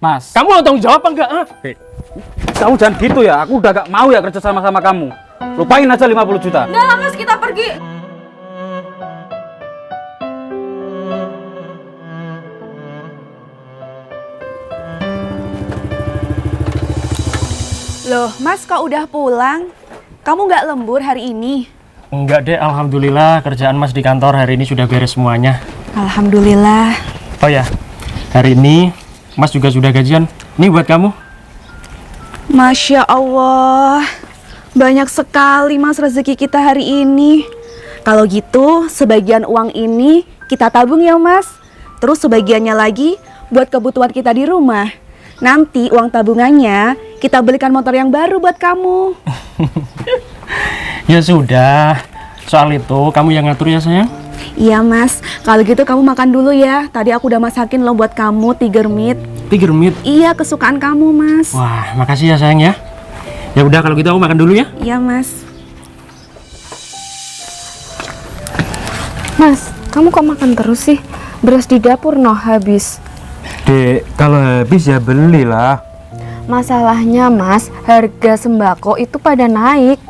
Mas, Kamu mau tanggung jawab apa enggak? kamu jangan gitu ya. Aku udah gak mau ya kerja sama kamu. Lupain aja 50 juta. Udah lah Mas, kita pergi. Loh, Mas kok udah pulang? Kamu nggak lembur hari ini? Enggak deh, alhamdulillah kerjaan Mas di kantor hari ini sudah beres semuanya. Alhamdulillah. Oh ya, hari ini Mas juga sudah gajian. Ini buat kamu. Masya Allah, banyak sekali Mas rezeki kita hari ini. Kalau gitu, sebagian uang ini kita tabung ya Mas. Terus sebagiannya lagi buat kebutuhan kita di rumah. Nanti uang tabungannya kita belikan motor yang baru buat kamu. Ya sudah, soal itu kamu yang ngatur ya sayang. Iya Mas, kalau gitu kamu makan dulu ya. Tadi aku udah masakin loh buat kamu tiger meat. Tiger meat. Iya, kesukaan kamu Mas. Wah, makasih ya sayang ya. Ya udah kalau gitu aku makan dulu ya. Iya Mas. Mas, kamu kok makan terus sih? Beras di dapur habis. Dek, kalau habis ya belilah. Masalahnya Mas, harga sembako itu pada naik.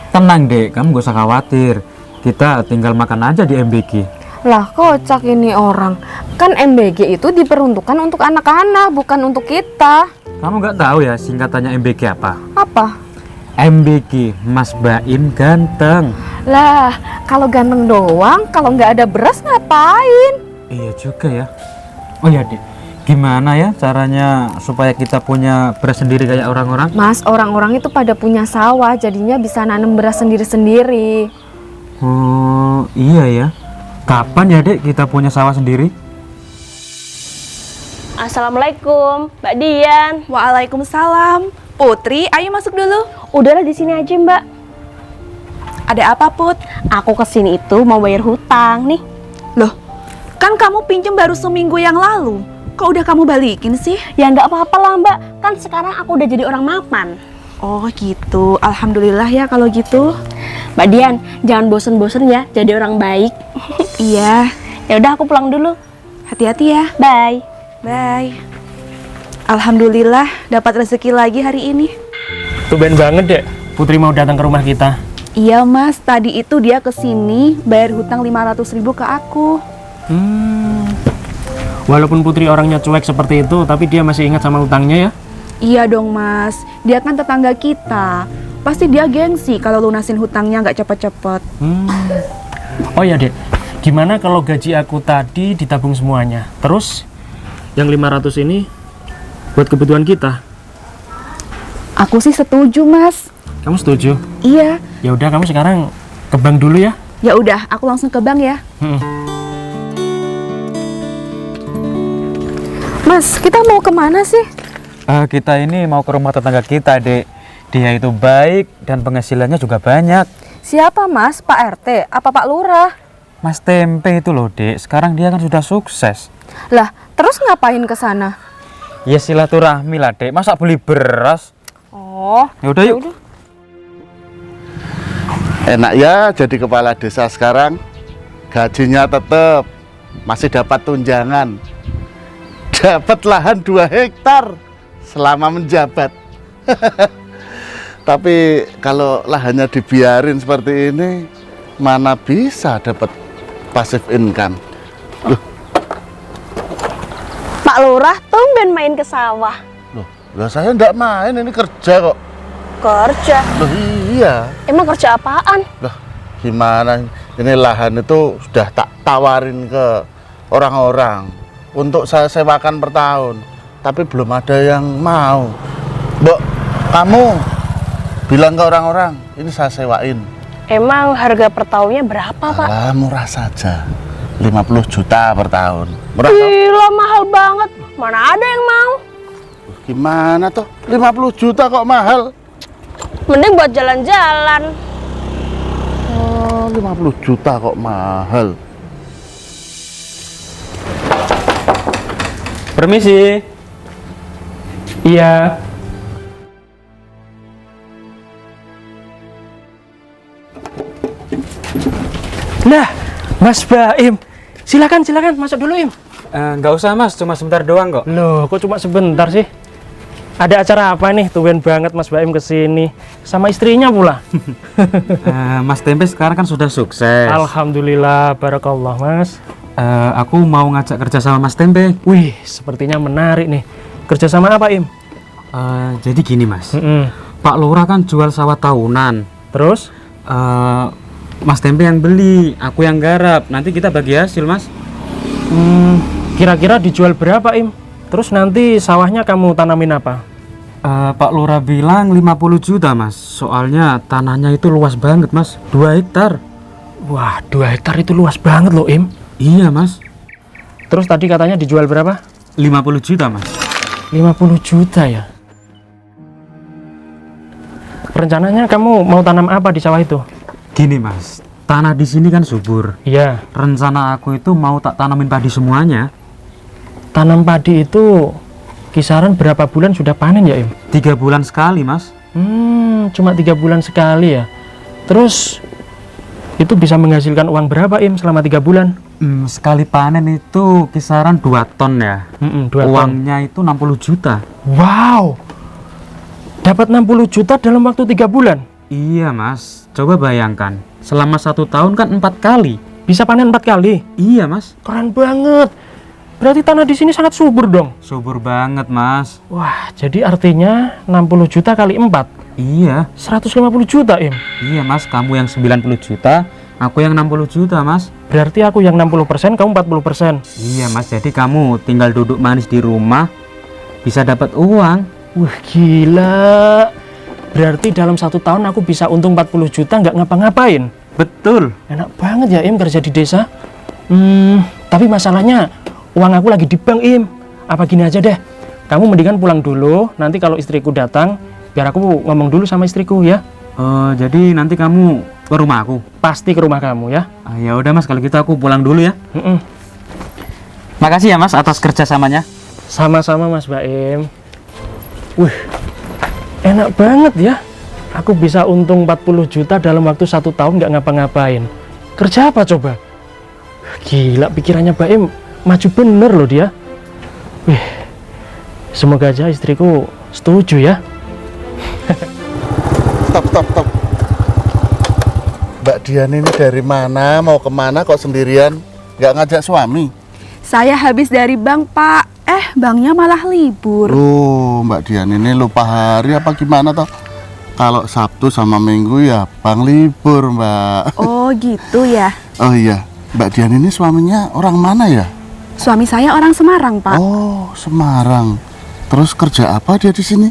Tenang dek, kamu gak usah khawatir. Kita tinggal makan aja di MBG. Lah kocak ini orang. Kan MBG itu diperuntukkan untuk anak-anak, bukan untuk kita. Kamu gak tahu ya singkatannya MBG apa? Apa? MBG, Mas Baim Ganteng. Lah, kalau ganteng doang, kalau nggak ada beras ngapain? Iya juga ya. Oh ya dek, gimana ya caranya supaya kita punya beras sendiri kayak orang-orang? Mas, orang-orang itu pada punya sawah, jadinya bisa nanam beras sendiri-sendiri. Oh iya ya. Kapan ya dek kita punya sawah sendiri? Assalamualaikum, Mbak Dian. Waalaikumsalam. Putri, ayo masuk dulu. Udahlah di sini aja, Mbak. Ada apa, Put? Aku kesini itu mau bayar hutang nih. Loh, kan kamu pinjem baru seminggu yang lalu. Kok udah kamu balikin sih? Ya nggak apa-apa lah, Mbak. Kan sekarang aku udah jadi orang mapan. Oh gitu, alhamdulillah ya kalau gitu. Mbak Dian, jangan bosen-bosen ya jadi orang baik. Iya, Ya udah aku pulang dulu. hati-hati ya. Bye. Bye. Alhamdulillah dapat rezeki lagi hari ini. Tumben banget dek, Putri mau datang ke rumah kita. Iya Mas, tadi itu dia kesini bayar hutang 500.000 ke aku. Walaupun Putri orangnya cuek seperti itu, tapi dia masih ingat sama utangnya ya. Iya dong Mas, dia kan tetangga kita. Pasti dia gengsi kalau lunasin hutangnya nggak cepet-cepet. Oh ya dek, gimana kalau gaji aku tadi ditabung semuanya? Terus yang 500 ini buat kebutuhan kita. Aku sih setuju Mas. Kamu setuju? Iya. Ya udah kamu sekarang ke bank dulu ya. Ya udah, aku langsung ke bank ya. Mas, kita mau kemana sih? Kita ini mau ke rumah tetangga kita dek. Dia itu baik dan penghasilannya juga banyak. Siapa Mas? Pak RT? Apa Pak Lurah? Mas Tempe itu loh dek. Sekarang dia kan sudah sukses. Lah, terus ngapain ke sana? Ya silaturahmi lah dek. Masa beli beras? Oh, Ya udah yuk. Enak ya jadi kepala desa sekarang, gajinya tetap, masih dapat tunjangan, dapat lahan 2 hektar selama menjabat. Tapi kalau lahannya dibiarin seperti ini, mana bisa dapat passive income. Pak Lurah tumben main ke sawah. Loh saya enggak main, ini kerja kok. Kerja? Loh iya. Emang kerja apaan? Loh gimana, ini lahan itu sudah tak tawarin ke orang-orang untuk saya sewakan per tahun, tapi belum ada yang mau. Mbok, kamu bilang ke orang-orang ini saya sewain. Emang harga per tahunnya berapa, Pak? Alah, murah saja, 50 juta per tahun. Murah toh? Gila, mahal banget. Mana ada yang mau? Gimana tuh 50 juta kok mahal? Mending buat jalan-jalan. Oh, 50 juta kok mahal. Permisi. Iya. Nah, Mas Baim. Silakan masuk dulu, Im. Nggak usah mas, cuma sebentar doang kok. Loh, kok cuma sebentar sih? Ada acara apa nih? Tumben banget Mas Baim kesini. Sama istrinya pula. Mas Tempe sekarang kan sudah sukses. Alhamdulillah, barakallah Mas. Aku mau ngajak kerja sama Mas Tempe. Wih, sepertinya menarik nih. Kerja sama apa, Im? Jadi gini mas, Mm-mm. Pak Lurah kan jual sawah tahunan. Terus? Mas Tempe yang beli, aku yang garap. Nanti kita bagi hasil mas. Kira-kira dijual berapa, Im? Terus nanti sawahnya kamu tanamin apa? Pak Lurah bilang 50 juta mas. Soalnya tanahnya itu luas banget mas, 2 hektar. Wah, 2 hektar itu luas banget loh, Im. Iya mas. Terus tadi katanya dijual berapa? 50 juta mas. 50 juta ya? Rencananya kamu mau tanam apa di sawah itu? Gini mas, tanah di sini kan subur. Iya, Rencana aku itu mau tak tanamin padi semuanya. tanam padi itu kisaran berapa bulan sudah panen ya, Im? 3 bulan sekali mas. Cuma 3 bulan sekali ya. Terus itu bisa menghasilkan uang berapa, Im, selama 3 bulan? Sekali panen itu kisaran 2 ton ya. 2 ton. Uangnya itu 60 juta. Wow, dapat 60 juta dalam waktu 3 bulan. Iya mas, coba bayangkan. Selama 1 tahun kan 4 kali. Bisa panen 4 kali. Iya mas. Keren banget. Berarti tanah di sini sangat subur dong. Subur banget mas. Wah, jadi artinya 60 juta kali 4. Iya. 150 juta, Im. Iya mas, kamu yang 90 juta, aku yang 60 juta mas. Berarti aku yang 60%, kamu 40%. Iya mas, jadi kamu tinggal duduk manis di rumah, bisa dapat uang. Wah, gila. Berarti dalam 1 tahun aku bisa untung 40 juta nggak ngapa-ngapain. Betul. Enak banget ya, Im, kerja di desa. Tapi masalahnya uang aku lagi di bank, Im. Apa gini aja deh, kamu mendingan pulang dulu. Nanti kalau istriku datang, biar aku ngomong dulu sama istriku ya. Jadi nanti kamu ke rumah aku. Pasti ke rumah kamu ya. Ya udah mas, kalau gitu aku pulang dulu ya. Makasih ya mas atas kerjasamanya. Sama-sama Mas Baim. Wih, enak banget ya. Aku bisa untung 40 juta dalam waktu 1 tahun nggak ngapa-ngapain. Kerja apa coba? Gila, pikirannya Baim maju bener loh dia. Wih, semoga aja istriku setuju ya. Stop. Mbak Dian ini dari mana? Mau kemana kok sendirian? Nggak ngajak suami? Saya habis dari bank, Pak. Banknya malah libur. Loh, Mbak Dian ini lupa hari apa gimana toh? Kalau Sabtu sama Minggu ya bank libur, Mbak. Oh, gitu ya. Oh iya, Mbak Dian ini suaminya orang mana ya? Suami saya orang Semarang, Pak. Oh, Semarang. Terus kerja apa dia di sini?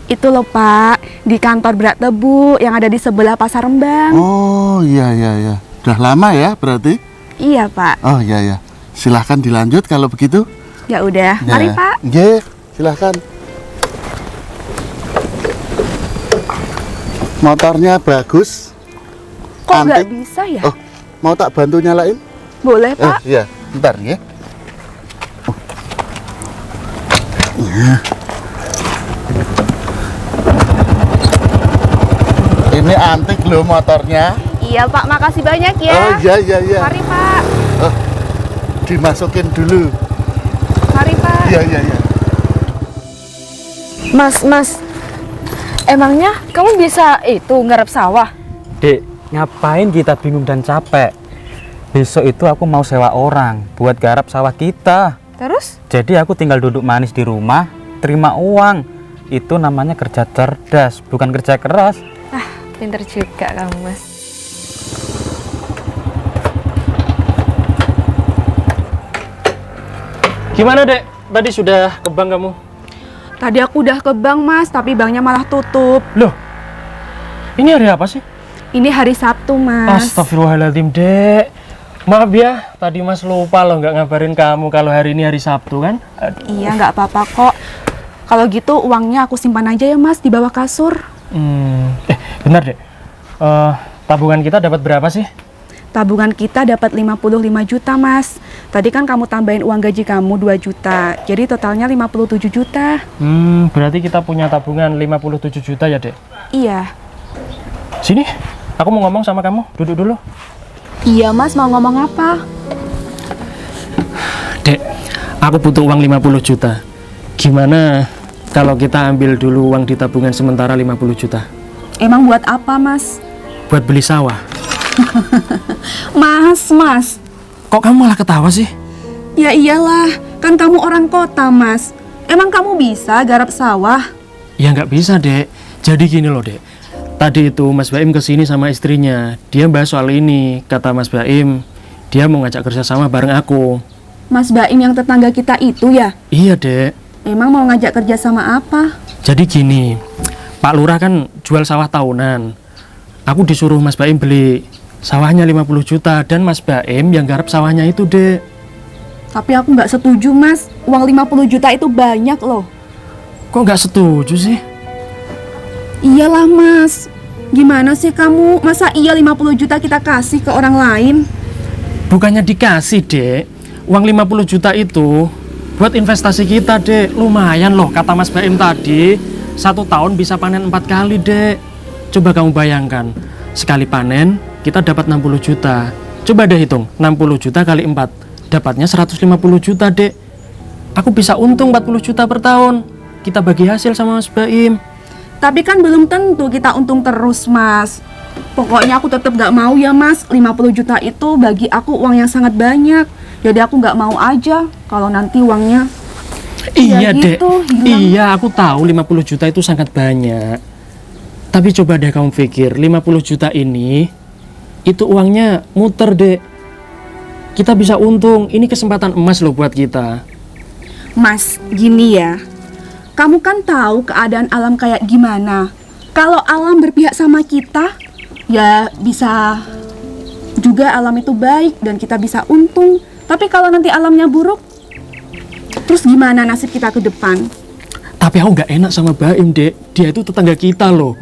Itu loh, Pak, di kantor berat tebu yang ada di sebelah Pasar Rembang. Oh, iya. Udah lama ya berarti? Iya, Pak. Oh, iya. Silahkan dilanjut kalau begitu. Ya udah, mari, Pak. Nggih, silahkan. Motornya bagus. Kok nggak antik. bisa ya? Oh, mau tak bantu nyalain? Boleh, Pak. Iya, bentar ya. Ini antik loh motornya. Iya, Pak. Makasih banyak ya. Oh iya. Mari, Pak. Dimasukin dulu. Mari, Pak. Iya. Mas, emangnya kamu bisa itu ngarep sawah? Dek, ngapain kita bingung dan capek? Besok itu aku mau sewa orang buat garap sawah kita. Terus? Jadi aku tinggal duduk manis di rumah, terima uang. Itu namanya kerja cerdas, bukan kerja keras. Pinter juga kamu, Mas. Gimana, Dek? Tadi sudah ke bank kamu? Tadi aku udah ke bank, Mas, tapi banknya malah tutup. Loh, ini hari apa sih? Ini hari Sabtu, Mas. Astagfirullahaladzim, Dek. Maaf ya, tadi Mas lupa loh nggak ngabarin kamu kalau hari ini hari Sabtu kan? Aduh. Iya, nggak apa-apa kok. Kalau gitu uangnya aku simpan aja ya, Mas, di bawah kasur. Benar, Dek. Tabungan kita dapat berapa sih? Tabungan kita dapat 55 juta, Mas. Tadi kan kamu tambahin uang gaji kamu 2 juta. Jadi totalnya 57 juta. Berarti kita punya tabungan 57 juta ya, Dek? Iya. Sini, aku mau ngomong sama kamu. Duduk dulu. Iya, Mas, mau ngomong apa? Dek, Aku butuh uang 50 juta. Gimana kalau kita ambil dulu uang di tabungan sementara 50 juta? Emang buat apa, Mas? Buat beli sawah. Mas. Kok kamu malah ketawa sih? Ya iyalah, kan kamu orang kota, Mas. Emang kamu bisa garap sawah? Ya nggak bisa, Dek. Jadi gini loh, Dek. Tadi itu Mas Baim kesini sama istrinya. Dia bahas soal ini. Kata Mas Baim, dia mau ngajak kerjasama bareng aku. Mas Baim yang tetangga kita itu ya? Iya, Dek. Emang mau ngajak kerja sama apa? Jadi gini, Pak Lurah kan jual sawah tahunan. Aku disuruh Mas Baim beli sawahnya 50 juta dan Mas Baim yang garap sawahnya itu, Dek. Tapi aku nggak setuju, Mas. Uang 50 juta itu banyak loh. Kok nggak setuju sih? Iyalah, Mas. Gimana sih kamu? Masa iya 50 juta kita kasih ke orang lain? Bukannya dikasih, Dek. Uang 50 juta itu buat investasi kita, Dek. Lumayan loh, kata Mas Baim tadi. 1 tahun bisa panen 4 kali, Dek. Coba kamu bayangkan, sekali panen kita dapat 60 juta. Coba deh hitung, 60 juta kali 4. Dapatnya 150 juta, Dek. Aku bisa untung 40 juta per tahun. Kita bagi hasil sama Mas Baim. Tapi kan belum tentu kita untung terus, Mas. Pokoknya aku tetap gak mau ya, Mas. 50 juta itu bagi aku uang yang sangat banyak. Jadi aku gak mau aja kalau nanti uangnya Iya, Dek. gitu, hilang. Iya, aku tahu 50 juta itu sangat banyak. Tapi coba deh kamu pikir, 50 juta ini itu uangnya muter, Dek. Kita bisa untung. Ini kesempatan emas loh buat kita. Mas, gini ya. Kamu kan tahu keadaan alam kayak gimana. Kalau alam berpihak sama kita, ya bisa juga alam itu baik dan kita bisa untung. Tapi kalau nanti alamnya buruk, terus gimana nasib kita ke depan? Tapi aku nggak enak sama Baim, Dek. Dia itu tetangga kita loh.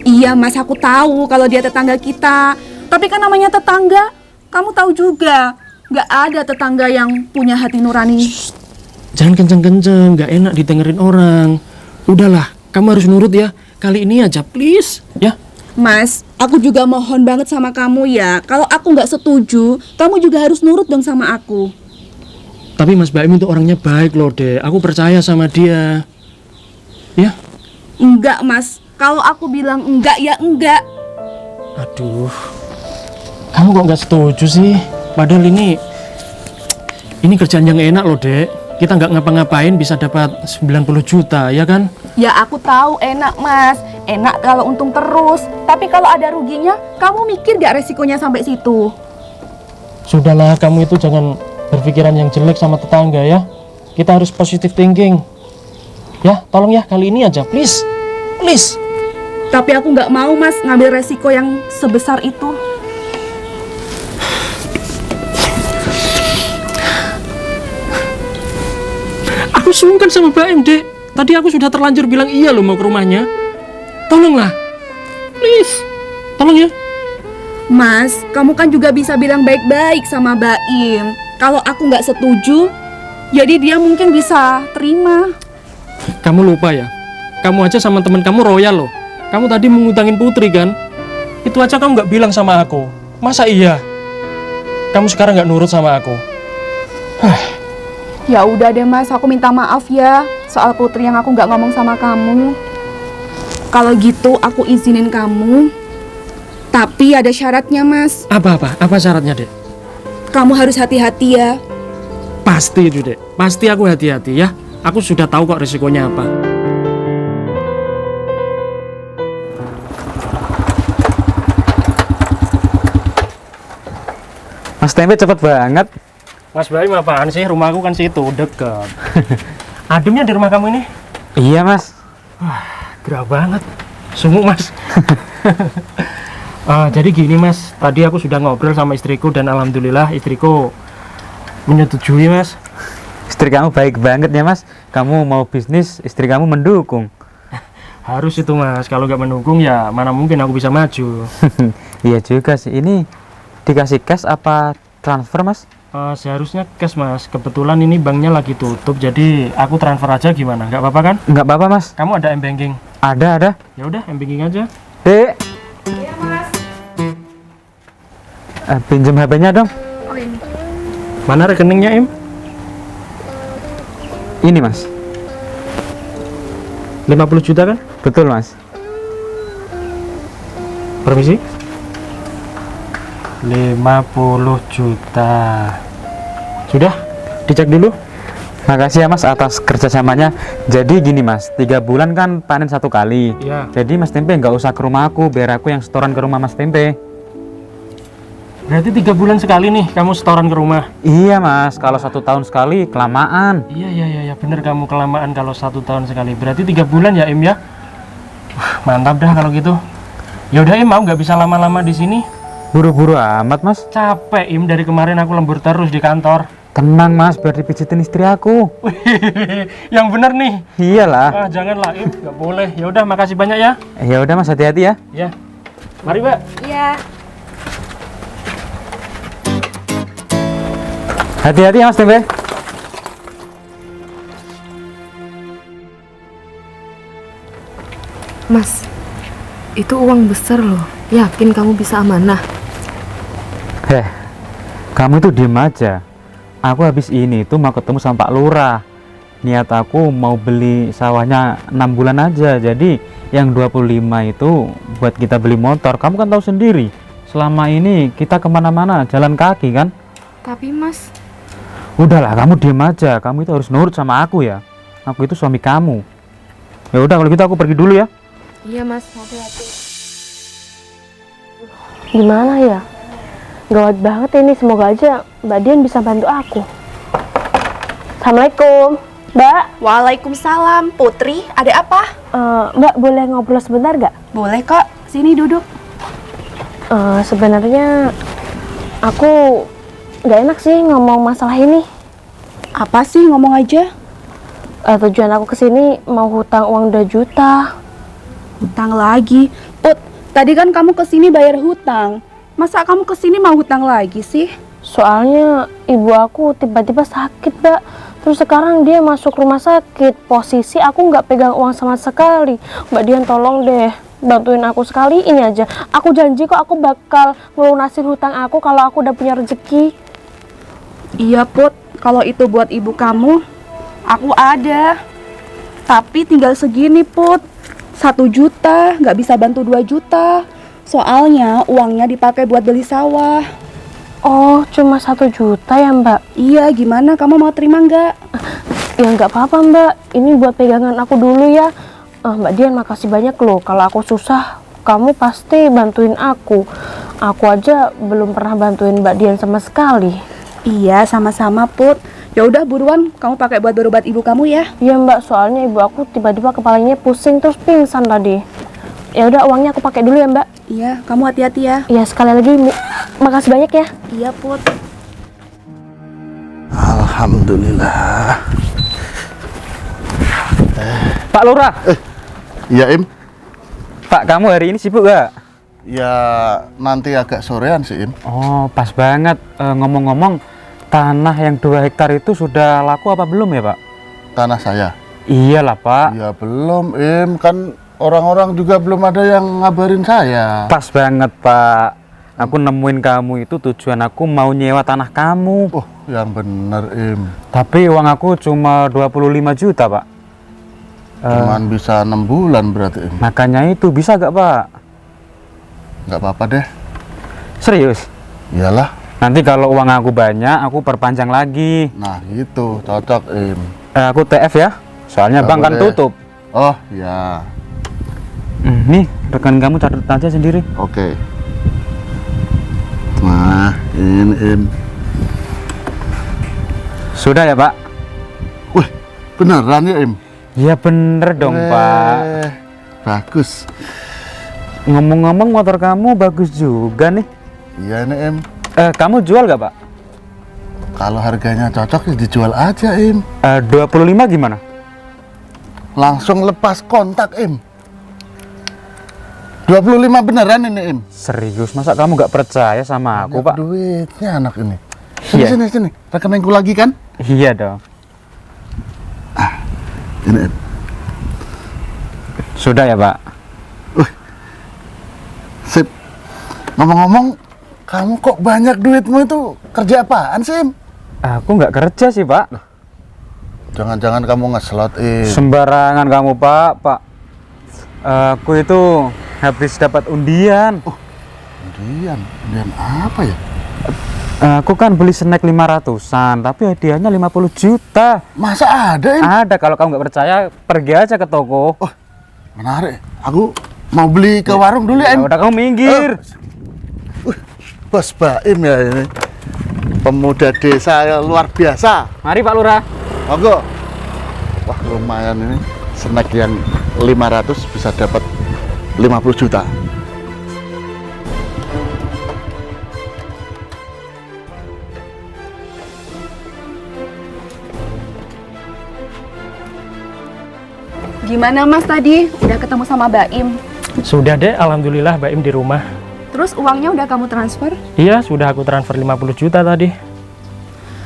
Iya, Mas, aku tahu kalau dia tetangga kita. Tapi kan namanya tetangga, kamu tahu juga, nggak ada tetangga yang punya hati nurani. Jangan kenceng-kenceng, nggak enak didengerin orang. Udahlah, kamu harus nurut ya. Kali ini aja, please, ya. Mas, aku juga mohon banget sama kamu ya. Kalau aku nggak setuju, kamu juga harus nurut dong sama aku. Tapi Mas Baim itu orangnya baik loh, Dek. Aku percaya sama dia. Ya? Enggak, Mas. Kalau aku bilang enggak, ya enggak. Aduh. Kamu kok nggak setuju sih? Padahal ini kerjaan yang enak loh, Dek. Kita nggak ngapa-ngapain bisa dapat 90 juta, ya kan? Ya aku tahu enak, Mas. Enak kalau untung terus. Tapi kalau ada ruginya, kamu mikir gak resikonya sampai situ? Sudahlah, kamu itu jangan berpikiran yang jelek sama tetangga ya. Kita harus positive thinking. Ya, tolong ya kali ini aja, please. Please. Tapi aku nggak mau, Mas, ngambil resiko yang sebesar itu. Aku sungkan sama Baim, Dek. Tadi aku sudah terlanjur bilang iya loh mau ke rumahnya. Tolonglah. Please. Tolong ya. Mas, kamu kan juga bisa bilang baik-baik sama Baim. Kalau aku nggak setuju, jadi dia mungkin bisa terima. Kamu lupa ya? Kamu aja sama teman kamu royal loh. Kamu tadi mengutangin Putri kan? Itu aja kamu nggak bilang sama aku. Masa iya? Kamu sekarang nggak nurut sama aku. Ya udah deh, Mas, aku minta maaf ya soal Putri yang aku nggak ngomong sama kamu. Kalau gitu aku izinin kamu. Tapi ada syaratnya, Mas. Apa syaratnya, Dek? Kamu harus hati-hati ya. Pasti itu, Dek. Pasti aku hati-hati ya. Aku sudah tahu kok risikonya apa. Mas Tempe cepet banget. Mas Baim apaan sih? Rumahku kan situ, deket. Ademnya di rumah kamu ini? Iya, Mas. Gerah banget. Sungguh, Mas. Jadi gini, Mas. Tadi aku sudah ngobrol sama istriku dan alhamdulillah istriku menyetujui, Mas. Istri kamu baik banget ya, Mas. Kamu mau bisnis, istri kamu mendukung. Harus itu, Mas. Kalau nggak mendukung ya mana mungkin aku bisa maju. Iya juga sih. Ini dikasih cash apa transfer, Mas? Seharusnya cash, Mas. Kebetulan ini banknya lagi tutup, jadi aku transfer aja gimana? Nggak apa-apa kan? Nggak apa-apa, Mas. Kamu ada m-banking? Ada. Ya udah, m-banking aja. Dek. Iya, Mas. Pinjam HP-nya dong. Mana rekeningnya, Im? Ini mas. 50 juta kan? Betul mas. Permisi. 50 juta. Sudah, dicek dulu. Makasih ya mas atas kerjasamanya. Jadi gini mas, 3 bulan kan panen 1 kali. Iya. Jadi mas Tempe nggak usah ke rumah aku, biar aku yang setoran ke rumah mas Tempe. Berarti 3 bulan sekali nih kamu setoran ke rumah. Iya mas, kalau 1 tahun sekali kelamaan. Iya, bener kamu kelamaan kalau 1 tahun sekali. Berarti 3 bulan ya Im ya? Wah, mantap dah kalau gitu. Ya udah Im, mau nggak bisa lama-lama di sini? Buru-buru amat mas. Capek Im, dari kemarin aku lembur terus di kantor. Tenang mas, biar dipijitin istri aku. Yang bener nih. Iyalah. Ah, janganlah Im, nggak boleh. Ya udah, makasih banyak ya. Ya udah mas, hati-hati ya. Ya. Mari, Mbak. Iya. Hati-hati ya mas Tempe. Mas, itu uang besar loh. Yakin kamu bisa amanah? Kamu itu diem aja. Aku habis ini tuh mau ketemu sama Pak Lurah. Niat aku mau beli sawahnya 6 bulan aja. Jadi yang 25 itu buat kita beli motor. Kamu kan tahu sendiri, selama ini kita kemana-mana jalan kaki kan. Tapi Mas, Udahlah, kamu diem aja. Kamu itu harus nurut sama aku ya. Aku itu suami kamu. Ya udah kalau gitu aku pergi dulu ya. iya Mas, hati-hati. Gimana ya? Gawat banget ini, semoga aja Mbak Dian bisa bantu aku. Assalamualaikum, Mbak. Waalaikumsalam, Putri. Ada apa? Mbak boleh ngobrol sebentar gak? Boleh kok. Sini duduk. Sebenarnya aku nggak enak sih ngomong masalah ini. Apa sih? Ngomong aja. Tujuan aku kesini mau hutang uang 2 juta. Hutang lagi. Put, tadi kan kamu kesini bayar hutang. Masa kamu kesini mau hutang lagi sih? Soalnya ibu aku tiba-tiba sakit, Mbak. Terus sekarang dia masuk rumah sakit. Posisi aku nggak pegang uang sama sekali. Mbak Dian tolong deh, bantuin aku sekali ini aja. Aku janji kok aku bakal ngelunasin hutang aku kalau aku udah punya rezeki. Iya Put, kalau itu buat ibu kamu, aku ada. Tapi tinggal segini Put, 1 juta, nggak bisa bantu 2 juta. Soalnya uangnya dipakai buat beli sawah. Oh, cuma 1 juta ya, Mbak? Iya, gimana? Kamu mau terima nggak? Ya nggak apa-apa, Mbak. Ini buat pegangan aku dulu ya. Mbak Dian makasih banyak loh. Kalau aku susah, kamu pasti bantuin aku. Aku aja belum pernah bantuin Mbak Dian sama sekali. Iya, sama-sama Put. Ya udah buruan, kamu pakai buat berobat ibu kamu ya. Iya Mbak, soalnya ibu aku tiba-tiba kepalanya pusing terus pingsan tadi. Ya udah, uangnya aku pakai dulu ya Mbak. Iya, kamu hati-hati ya. Iya, sekali lagi makasih banyak ya. Iya Put. Alhamdulillah. Pak Lurah. Iya Im. Pak, kamu hari ini sibuk gak? Ya nanti agak sorean sih Im. Oh, pas banget. Ngomong-ngomong, tanah yang 2 hektar itu sudah laku apa belum ya Pak? Tanah saya. Iyalah Pak. Ya belum Im, kan orang-orang juga belum ada yang ngabarin saya. Pas banget Pak. Aku nemuin kamu itu tujuan aku mau nyewa tanah kamu. Oh, yang bener Im. Tapi uang aku cuma 25 juta Pak. Cuman bisa 6 bulan berarti Im. Makanya itu bisa gak Pak? Nggak apa-apa deh. Serius? Iyalah. Nanti kalau uang aku banyak, aku perpanjang lagi. Nah gitu, cocok Im. Aku TF ya, soalnya Nggak bank kan boleh. tutup. Oh ya, Nih, rekan kamu catat aja sendiri. oke. Nah, ini Im. Sudah ya Pak? Wih, beneran ya Im? Ya bener dong Pak. Bagus. Ngomong-ngomong motor kamu bagus juga nih. Iya nih Im. Kamu jual gak Pak? Kalau harganya cocok ya dijual aja Im. 25 gimana? Langsung lepas kontak Im. 25 beneran ini Im. Serius, masa kamu gak percaya sama aku Pak? Duitnya anak ini. Sini Iya. sini. Rekeningku lagi kan? Iya dong. Ini Im. Sudah ya Pak? Sip. Ngomong-ngomong, kamu kok banyak duitmu itu kerja apaan sih Im? Aku nggak kerja sih Pak. Jangan-jangan kamu ngeslot, Sembarangan kamu, Pak. Aku itu habis dapat undian. Undian apa ya? Aku kan beli snack 500-an, tapi hadiahnya 50 juta. Masa ada ini? Ada, kalau kamu nggak percaya, pergi aja ke toko. Oh, menarik. Aku mau beli ke warung dulu ya, Ya udah, kamu minggir. Bos Baim ya ini. Pemuda desa yang luar biasa. Mari Pak Lurah. Monggo. Wah, lumayan ini. Snack yang 500 bisa dapat 50 juta. Gimana Mas tadi? Udah ketemu sama Baim? Sudah deh, alhamdulillah Baim di rumah. Terus uangnya udah kamu transfer? Iya, sudah aku transfer 50 juta tadi.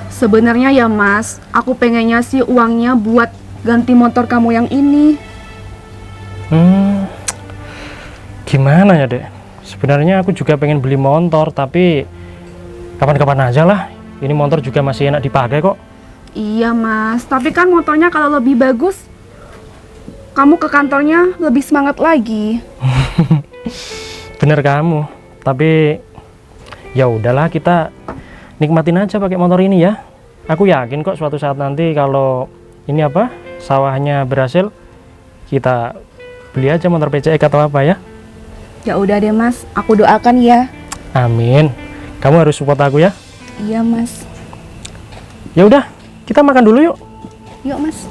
Sebenarnya ya Mas, aku pengennya sih uangnya buat ganti motor kamu yang ini. Gimana ya dek? Sebenarnya aku juga pengen beli motor, tapi kapan-kapan aja lah. Ini motor juga masih enak dipakai kok. Iya Mas, tapi kan motornya kalau lebih bagus, kamu ke kantornya lebih semangat lagi. Bener kamu, tapi ya udahlah, kita nikmatin aja pakai motor ini ya. Aku yakin kok suatu saat nanti kalau ini apa, sawahnya berhasil, kita beli aja motor PCX atau apa ya. Ya udah deh Mas, aku doakan ya. Amin. Kamu harus support aku ya. Iya Mas. Ya udah, kita makan dulu yuk. Yuk Mas.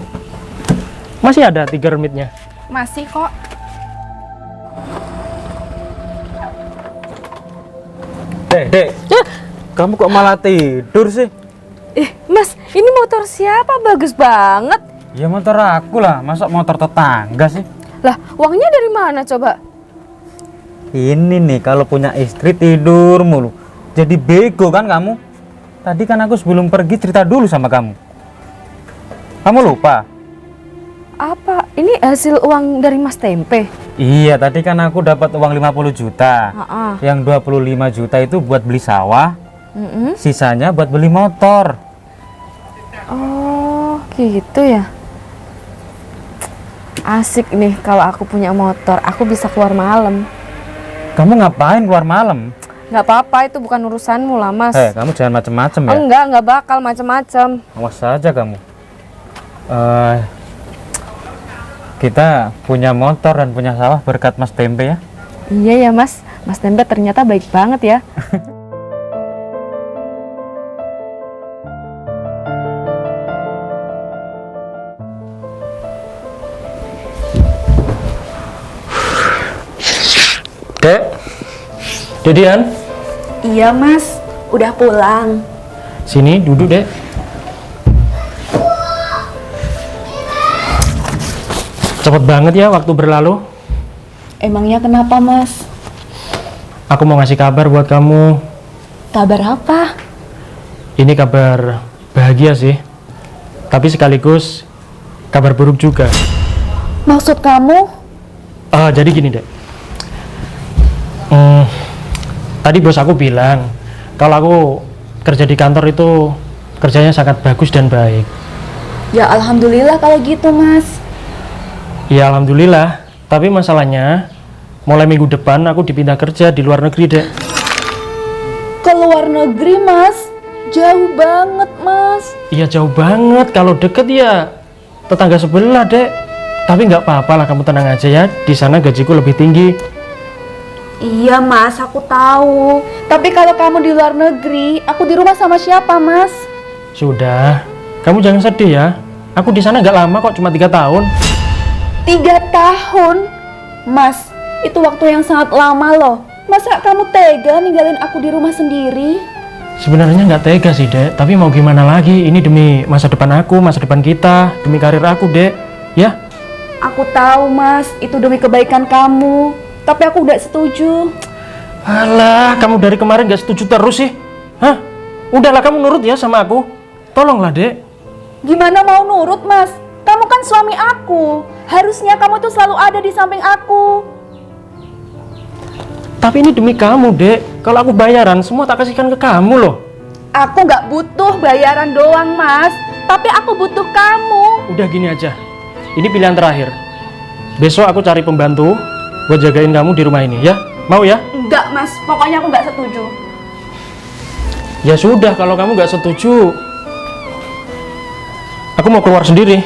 Masih ada 3 remitnya. Masih kok. Dek. Kamu kok malah tidur sih? Mas, ini motor siapa? Bagus banget. Ya motor aku lah, masa motor tetangga sih? Lah, uangnya dari mana coba? Ini nih, kalau punya istri tidur mulu. Jadi bego kan kamu? Tadi kan aku sebelum pergi cerita dulu sama kamu. Kamu lupa? Apa? Ini hasil uang dari Mas Tempe? Iya, tadi kan aku dapat uang 50 juta. Yang 25 juta itu buat beli sawah. Sisanya buat beli motor. Oh, gitu ya. Asik nih kalau aku punya motor, aku bisa keluar malam. Kamu ngapain keluar malam? Nggak apa-apa, itu bukan urusanmu lah, Mas. Kamu jangan macem-macem ya. Enggak bakal macam-macam. Awas saja kamu. Kita punya motor dan punya sawah berkat Mas Tempe ya. Iya ya, Mas. Mas Tempe ternyata baik banget ya. Dek, Dedian, Iya Mas, udah pulang. sini duduk dek. Cepet banget ya waktu berlalu. Emangnya kenapa Mas? Aku mau ngasih kabar buat kamu. Kabar apa? Ini kabar bahagia sih, tapi sekaligus kabar buruk juga. Maksud kamu? Jadi gini dek. Tadi bos aku bilang kalau aku kerja di kantor itu kerjanya sangat bagus dan baik. Ya alhamdulillah kalau gitu Mas. Ya alhamdulillah, tapi masalahnya mulai minggu depan aku dipindah kerja di luar negeri dek. Ke luar negeri Mas? Jauh banget Mas. Iya jauh banget, kalau deket ya tetangga sebelah dek. Tapi nggak apa-apa lah, kamu tenang aja ya, di sana gajiku lebih tinggi. Iya Mas, aku tahu. Tapi kalau kamu di luar negeri, aku di rumah sama siapa Mas? Sudah, kamu jangan sedih ya. Aku di sana nggak lama kok, cuma 3 tahun. 3 tahun? Mas, itu waktu yang sangat lama loh. Masa kamu tega ninggalin aku di rumah sendiri? Sebenarnya nggak tega sih dek, tapi mau gimana lagi? Ini demi masa depan aku, masa depan kita, demi karir aku dek. Ya? Aku tahu Mas, itu demi kebaikan kamu. Tapi aku udah setuju. Alah, kamu dari kemarin nggak setuju terus sih? Hah? Udahlah kamu nurut ya sama aku. Tolonglah dek. Gimana mau nurut Mas? Kamu kan suami aku. Harusnya kamu tuh selalu ada di samping aku. Tapi ini demi kamu dek. Kalau aku bayaran semua tak kasihkan ke kamu loh. Aku nggak butuh bayaran doang Mas. Tapi aku butuh kamu. udah gini aja. Ini pilihan terakhir. Besok aku cari pembantu buat jagain kamu di rumah ini ya. Mau ya? Enggak mas, pokoknya aku nggak setuju. Ya sudah, kalau kamu nggak setuju, aku mau keluar sendiri.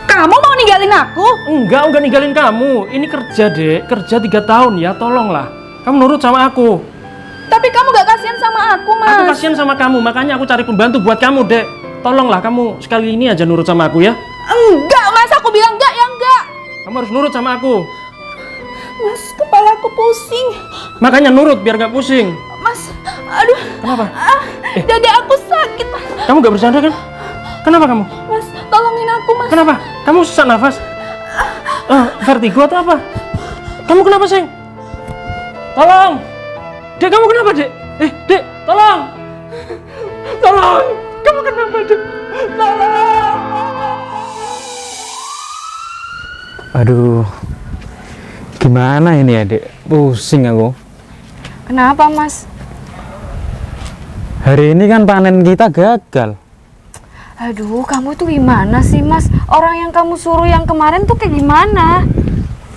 Kamu mau ninggalin aku? Enggak ninggalin kamu. Ini kerja, Dek. Kerja 3 tahun ya, tolonglah. Kamu nurut sama aku. Tapi kamu gak kasihan sama aku mas. Aku kasihan sama kamu, makanya aku cari pembantu buat kamu, Dek. Tolonglah kamu sekali ini aja nurut sama aku ya. Enggak mas, aku bilang enggak ya enggak. Kamu harus nurut sama aku. Mas, kepala aku pusing. Makanya nurut biar gak pusing. Mas, aduh. Kenapa? Dada aku sakit mas. Kamu gak bercanda kan? Kenapa kamu? Mas, tolongin aku mas. Kenapa? Kamu sesak nafas? Vertigo atau apa? Kamu kenapa, Seng? Tolong! Dek, kamu kenapa, Dek? Dek, tolong! Tolong! Kamu kenapa, Dek? Tolong! Aduh, gimana ini ya, Dek? Pusing aku. Kenapa, Mas? Hari ini kan panen kita gagal. Aduh, kamu tuh gimana sih, Mas? Orang yang kamu suruh yang kemarin tuh kayak gimana?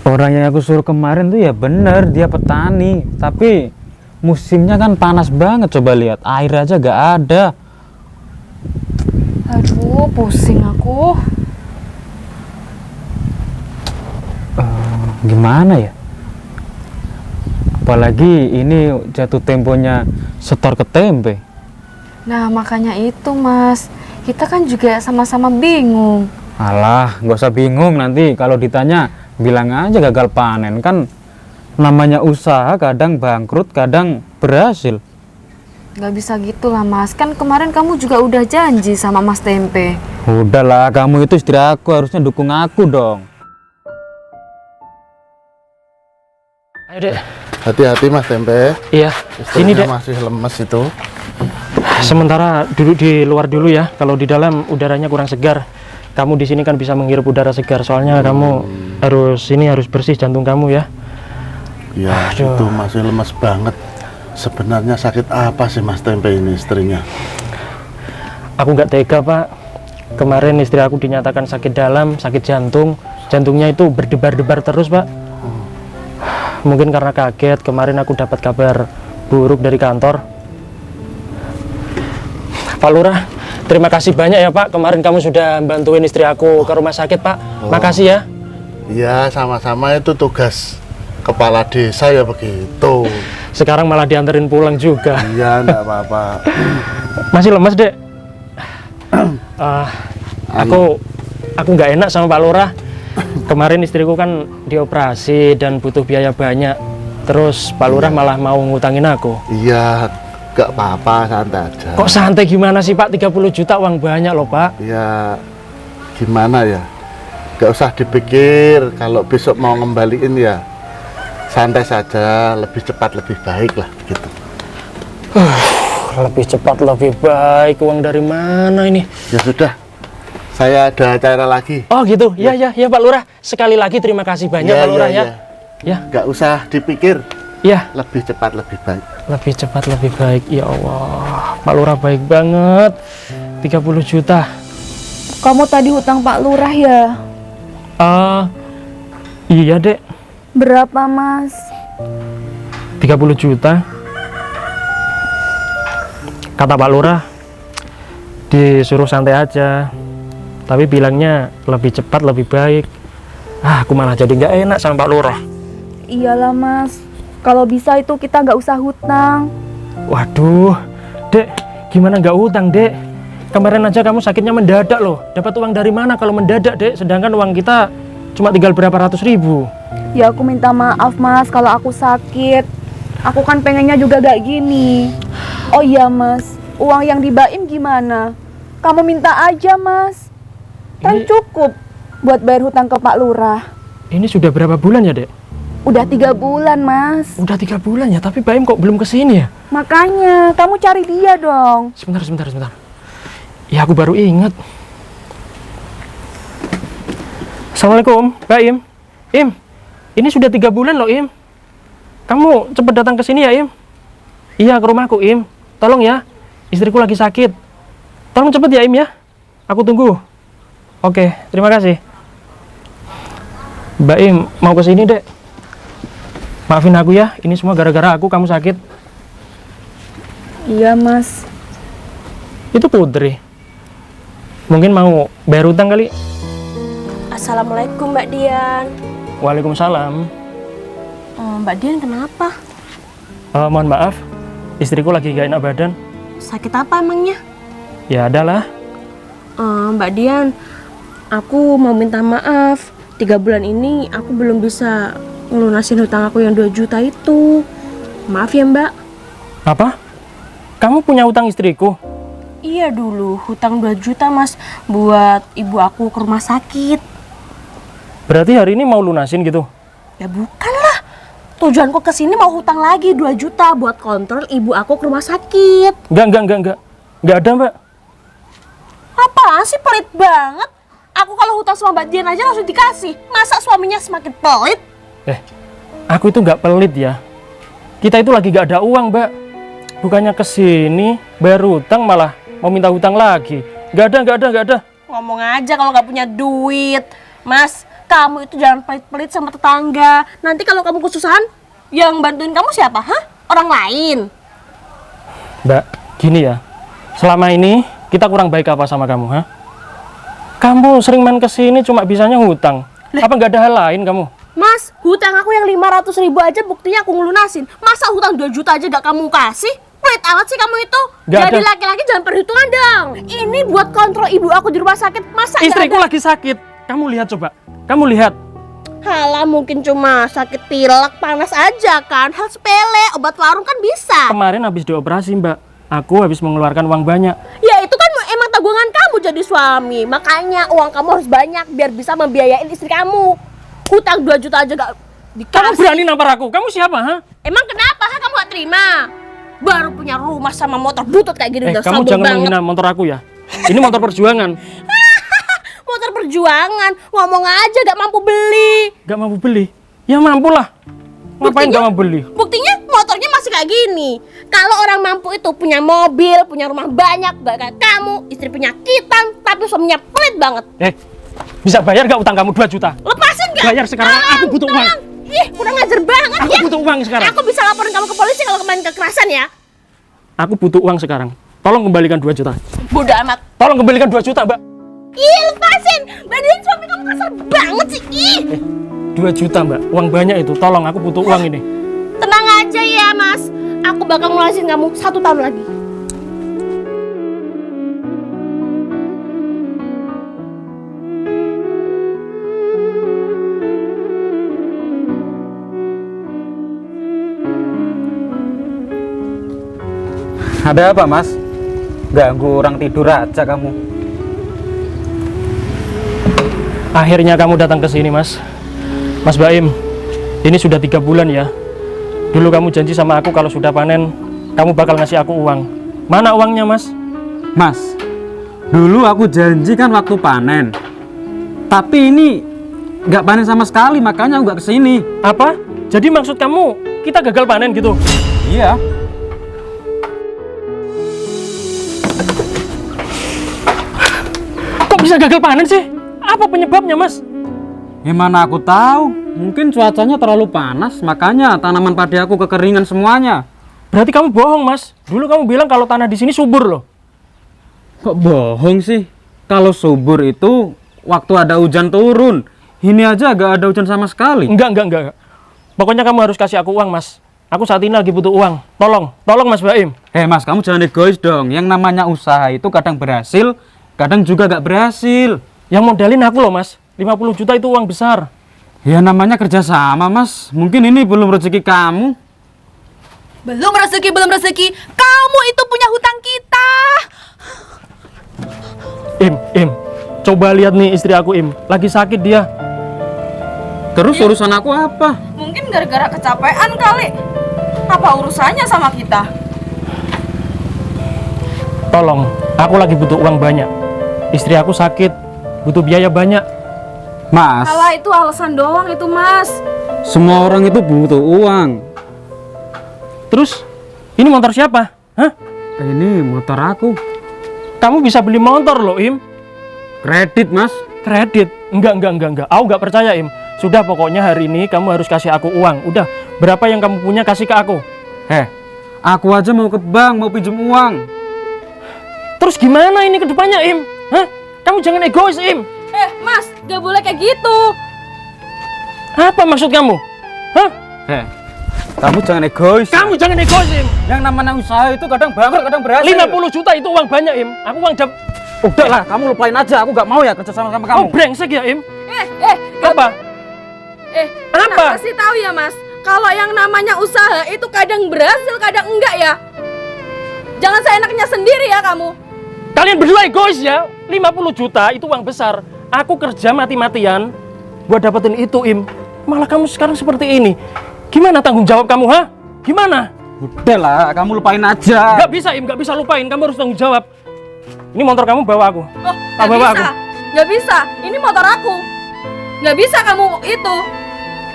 Orang yang aku suruh kemarin tuh ya bener, dia petani. Tapi musimnya kan panas banget, coba lihat. Air aja gak ada. Aduh, pusing aku. Gimana ya? Apalagi ini jatuh temponya setor ke tempe. Nah, makanya itu, Mas. Kita kan juga sama-sama bingung. Alah, gak usah bingung, nanti kalau ditanya bilang aja gagal panen. Kan namanya usaha, kadang bangkrut, kadang berhasil. Gak bisa gitu lah, Mas. Kan kemarin kamu juga udah janji sama Mas Tempe. Udahlah, kamu itu istri aku, harusnya dukung aku dong. Ayo, Dek. Hati-hati Mas Tempe. Iya, sini, Istrinya Dek. masih lemes itu. Sementara duduk di luar dulu ya. Kalau di dalam udaranya kurang segar. Kamu di sini kan bisa menghirup udara segar. Soalnya kamu harus bersih jantung kamu ya. Ya, Aduh. itu masih lemes banget. Sebenarnya sakit apa sih Mas Tempe ini istrinya? Aku nggak tega, Pak. Kemarin istri aku dinyatakan sakit dalam, sakit jantung. Jantungnya itu berdebar-debar terus, Pak. Mungkin karena kaget, kemarin aku dapat kabar buruk dari kantor. Pak Lurah, terima kasih banyak ya Pak. Kemarin kamu sudah bantuin istri aku ke rumah sakit, Pak. Makasih ya. Iya, sama-sama, itu tugas kepala desa ya begitu. Sekarang malah dianterin pulang juga. Iya, enggak apa-apa. Masih lemas, Dek? Aku nggak enak sama Pak Lurah. Kemarin istriku kan dioperasi dan butuh biaya banyak. Terus Pak Lurah malah mau ngutangin aku. Iya, enggak apa-apa, santai aja. Kok santai gimana sih Pak? 30 juta uang banyak loh Pak. Ya, gimana ya? Enggak usah dipikir, kalau besok mau ngembaliin ya santai saja, lebih cepat lebih baik lah gitu. Lebih cepat lebih baik, uang dari mana ini? Ya sudah, saya ada acara lagi. Oh gitu, ya Pak Lurah. Sekali lagi terima kasih banyak Pak Lurah ya. Ya, Enggak usah dipikir, ya. lebih cepat lebih baik. Lebih cepat lebih baik. Ya Allah, Pak Lurah baik banget. 30 juta. Kamu tadi hutang Pak Lurah ya? Iya Dek, Berapa mas? 30 juta. Kata Pak Lurah disuruh santai aja, tapi bilangnya lebih cepat lebih baik. Aku malah jadi nggak enak sama Pak Lurah. Iyalah mas, kalau bisa itu kita nggak usah hutang. Waduh, Dek, gimana nggak utang, Dek? Kemarin aja kamu sakitnya mendadak loh. Dapat uang dari mana kalau mendadak, Dek? Sedangkan uang kita cuma tinggal berapa ratus ribu. Ya aku minta maaf mas kalau aku sakit. Aku kan pengennya juga gak gini. Oh iya mas, uang yang di Baim gimana? Kamu minta aja mas. Kan Ini- cukup buat bayar hutang ke Pak Lurah. Ini sudah berapa bulan ya, Dek? Udah 3 bulan mas. Udah 3 bulan ya, tapi Baim kok belum kesini ya? Makanya kamu cari dia dong. Sebentar. Ya aku baru ingat. Assalamualaikum, Baim. Im, ini sudah 3 bulan loh, Im. Kamu cepet datang ke sini ya, Im. Iya, ke rumahku, Im. Tolong ya, istriku lagi sakit. Tolong cepet ya, Im ya. Aku tunggu. Oke, terima kasih. Mbak Im, mau ke sini, Dek. Maafin aku ya, ini semua gara-gara aku kamu sakit. Iya, Mas. Itu Putri. Mungkin mau bayar utang kali. Assalamualaikum Mbak Dian. Waalaikumsalam. Mbak Dian kenapa? Mohon maaf, istriku lagi gak enak badan. Sakit apa emangnya? Ya adalah. Mbak Dian, aku mau minta maaf. 3 bulan ini aku belum bisa ngelunasin hutang aku yang 2 juta itu. Maaf ya Mbak. Apa? Kamu punya utang istriku? Iya dulu, hutang 2 juta Mas, buat ibu aku ke rumah sakit. Berarti hari ini mau lunasin gitu? Ya bukan lah, tujuanku kesini mau hutang lagi 2 juta buat kontrol ibu aku ke rumah sakit. Enggak. Enggak ada, Mbak. Apaan sih, pelit banget. Aku kalau hutang sama Mbak Dian aja langsung dikasih. Masa suaminya semakin pelit? Aku itu nggak pelit ya. Kita itu lagi nggak ada uang, Mbak. Bukannya kesini bayar hutang malah mau minta hutang lagi. Nggak ada. Ngomong aja kalau nggak punya duit. Mas, kamu itu jangan pelit-pelit sama tetangga. Nanti kalau kamu kesusahan, yang bantuin kamu siapa? Hah? Orang lain? Mbak, gini ya. Selama ini kita kurang baik apa sama kamu, ha? Kamu sering main kesini cuma bisanya hutang. Apa nggak ada hal lain kamu? Mas, hutang aku yang 500.000 aja buktinya aku ngelunasin. Masa hutang 2 juta aja gak kamu kasih? Pelit amat sih kamu itu. Gak Jadi ada. laki-laki jangan perhitungan dong. Ini buat kontrol ibu aku di rumah sakit. Masa gak Istriku ada? lagi sakit. Kamu lihat coba. Kamu lihat. Halah, mungkin cuma sakit pilek, panas aja kan. Hal sepele, obat warung kan bisa. Kemarin habis dioperasi, Mbak. Aku habis mengeluarkan uang banyak. Ya itu kan emang tabungan kamu jadi suami. Makanya uang kamu harus banyak biar bisa membiayain istri kamu. Hutang 2 juta aja gak dikasih. Kamu berani nampar aku? Kamu siapa, ha? Emang kenapa? Ha? Kamu gak terima? Baru punya rumah sama motor butut kayak gini udah Kamu sombong jangan banget. menghina motor aku ya. Ini motor perjuangan. Motor perjuangan, ngomong aja gak mampu beli. Gak mampu beli? Ya mampu lah. Ngapain gak mampu beli? Buktinya motornya masih kayak gini. Kalau orang mampu itu punya mobil, punya rumah banyak, gak kayak kamu, istri penyakitan, tapi suaminya pelit banget. Bisa bayar gak utang kamu 2 juta? Lepasin gak? Bayar sekarang, aku butuh uang. Ih, kurang ngajar banget Aku ya. butuh uang sekarang. Aku bisa laporin kamu ke polisi kalau kemarin kekerasan ya. Aku butuh uang sekarang. Tolong kembalikan 2 juta. Bodoh amat. Tolong kembalikan 2 juta, Mbak. Ih, lepasin. Badan suami kamu kasar banget sih. Ih. 2 juta, Mbak. Uang banyak itu. Tolong, aku butuh uang ini. Tenang aja ya, Mas. Aku bakal ngeluasin kamu 1 tahun lagi. Ada apa, Mas? Ganggu orang tidur aja kamu. Akhirnya kamu datang ke sini, Mas. Mas Baim, ini sudah 3 bulan ya. Dulu kamu janji sama aku kalau sudah panen, kamu bakal ngasih aku uang. Mana uangnya, Mas? Mas, dulu aku janji kan waktu panen. Tapi ini nggak panen sama sekali, makanya aku nggak kesini. Apa? Jadi maksud kamu kita gagal panen gitu? Iya. Kok bisa gagal panen sih? Apa penyebabnya, Mas? Ya mana aku tahu. Mungkin cuacanya terlalu panas, makanya tanaman padi aku kekeringan semuanya. Berarti kamu bohong, Mas. Dulu kamu bilang kalau tanah di sini subur loh. Kok bohong sih? Kalau subur itu waktu ada hujan turun. Ini aja gak ada hujan sama sekali. Enggak. Pokoknya kamu harus kasih aku uang, Mas. Aku saat ini lagi butuh uang. Tolong Mas Baim. Mas, kamu jangan egois dong. Yang namanya usaha itu kadang berhasil, kadang juga gak berhasil. Yang modalin aku loh, Mas. 50 juta itu uang besar. Ya namanya kerjasama, Mas. Mungkin ini belum rezeki kamu. Belum rezeki. Kamu itu punya hutang kita. Im. Coba lihat nih istri aku, Im. Lagi sakit dia. Terus urusan aku apa? Mungkin gara-gara kecapean kali. Apa urusannya sama kita? Tolong, aku lagi butuh uang banyak. Istri aku sakit, butuh biaya banyak. Mas, Alah, itu alasan doang itu, Mas. semua orang itu butuh uang. Terus, ini motor siapa? Hah? Ini motor aku. Kamu bisa beli motor loh, Im. Kredit, Mas. Kredit? Enggak. Aku nggak percaya, Im. Sudah, pokoknya hari ini kamu harus kasih aku uang. Udah, berapa yang kamu punya kasih ke aku. Aku aja mau ke bank, mau pinjam uang. Terus gimana ini ke depannya, Im? Hah? Kamu jangan egois, Im. Mas, gak boleh kayak gitu. Apa maksud kamu? Hah? Kamu jangan egois. Kamu jangan egois, Im. Yang namanya usaha itu kadang bangkrut, kadang berhasil. 50 juta itu uang banyak, Im. Aku uang Udahlah, kamu lupain aja. Aku gak mau ya kerja sama kamu. brengsek ya, Im. Apa? Apa? Kasih tahu ya, Mas. Kalau yang namanya usaha itu kadang berhasil, kadang enggak ya. Jangan seenaknya sendiri ya kamu. Kalian berdua egois ya. 50 juta itu uang besar. Aku kerja mati-matian buat dapetin itu, Im. Malah kamu sekarang seperti ini. Gimana tanggung jawab kamu, ha? Gimana? Udahlah, kamu lupain aja. Gak bisa, Im, gak bisa lupain. Kamu harus tanggung jawab. Ini motor kamu, bawa aku. Oh, Bawa aku. Nggak bisa. Ini motor aku. Nggak bisa kamu itu.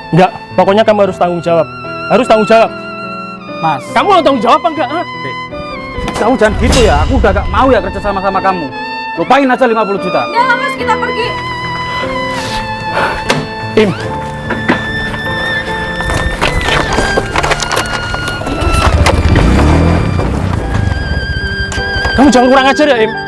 Enggak, pokoknya kamu harus tanggung jawab. Harus tanggung jawab. Mas, Kamu mau tanggung jawab apa enggak? Ha? kamu jangan gitu ya. Aku udah gak mau ya kerja sama kamu. Lupain aja 50 juta. Udah lah, Mas, kita pergi. Im. Kamu jangan kurang ajar ya, Im.